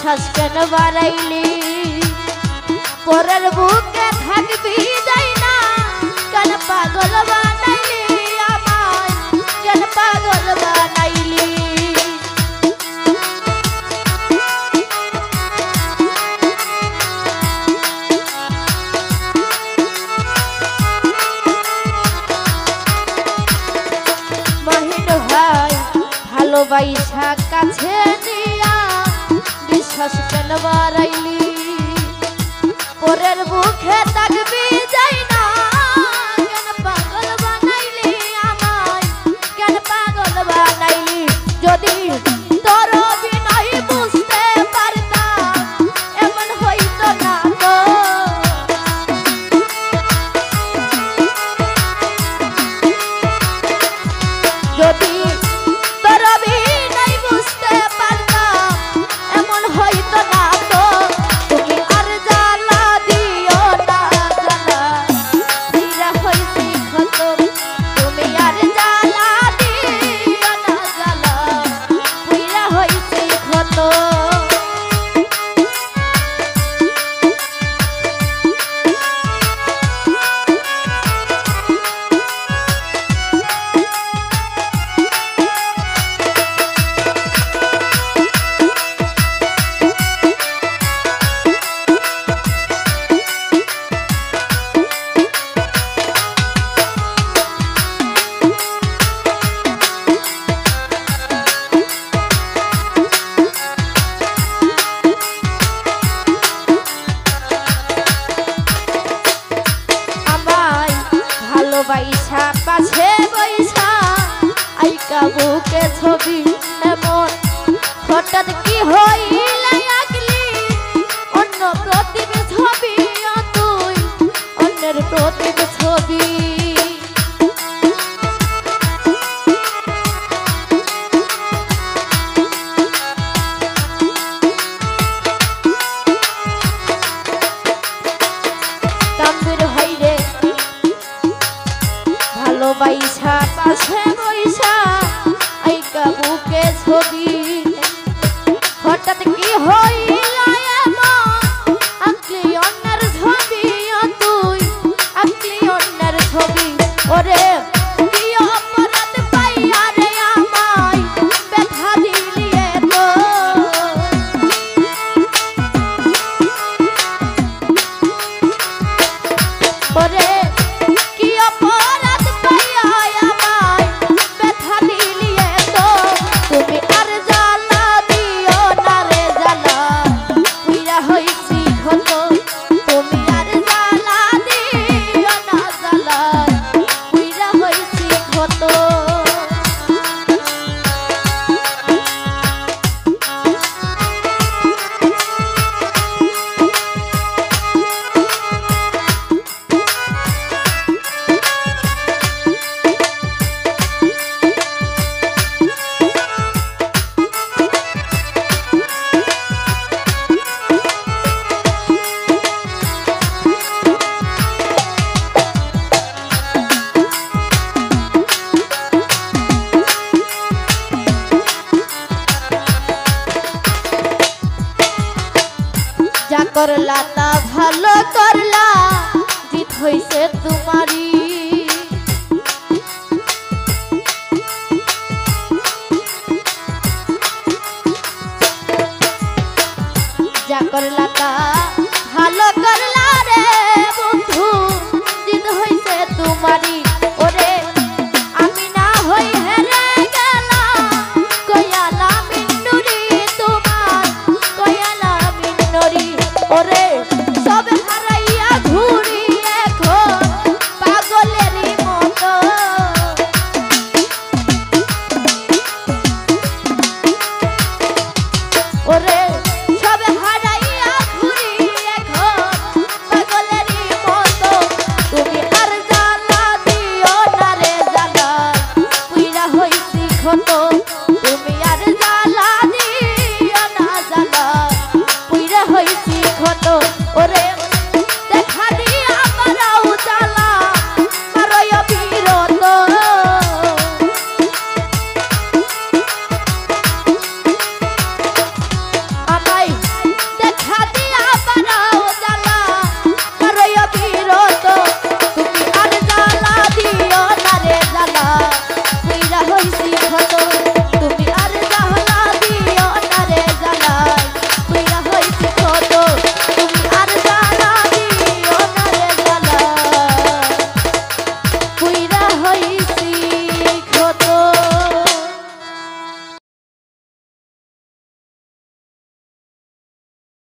বিশ্বাস কেন বাড়াইলি পরের বুকে থাকবি যাই না কেন পাগল বানাইলি আমায় কেন পাগল বানাইলি মহিন ভাই ভালোবাসা কাছে নিয়া বিশ্বাস কেন বাড়াইলি পরের বুকে থাকবি যাই না কেন পাগল বানাইলি আমায় কেন পাগল বানাইলি যদি তোর বিনয় বুঝতে পারতাম এমন হইতো না তো যদি তোর বিনয় বুঝতে পারতাম এমন হইতো না তো তুমি আর জ্বালা দিও না জ্বালা ফিরা হইছি ক্ষত তুমি আর জ্বালা দিও না জ্বালা ফিরা হইছি ক্ষত ভালোবাসা পাশে বৈশা আইকা বুকে ছবি এমন হঠাৎ কি হইলা আগলি অন্য প্রতিব ছবি তুই অন্যের প্রতিব ছবি ভালোবাসা পাশে বৈশা আইকা বুকে ছবি হঠাৎ কি হইলা আঁকলি অন্যের ছবি তুই আঁকলি অন্যের ছবি ওরে কি অপরাধ পাইয়া রে আমায় ব্যথা দিলি এত ওরে কি অপরাধ পাইয়া আমায় ব্যথা দিলি এত তুমি আর জ্বালা দিও না রে জ্বালা পুইরা হইছি ক্ষত তুমি আর জ্বালা দিও না জ্বালা পুইরা হইছি ক্ষত যা করলা তা ভালো করলা জিত হইছে তোমারই যা করলা তা ভালো করলা রে বন্ধু জিত হইছে তোমারই ওরে আমি না হই হেরে গেলাম কয়ালা মিন্নুরি তোমার কয়ালা মিন্নুরি ওরে সব হারাইয়া ঘুরি এখন পাগলেরই মতো ওরে সব হারাইয়া ঘুরি এখন পাগলেরই মতো তুমি আর জ্বালা দিও না রে জ্বালা পুইরা হইছি ক্ষত তুমি আর জ্বালা দিও না জ্বালা পুইরা হইছি ক্ষত ওরে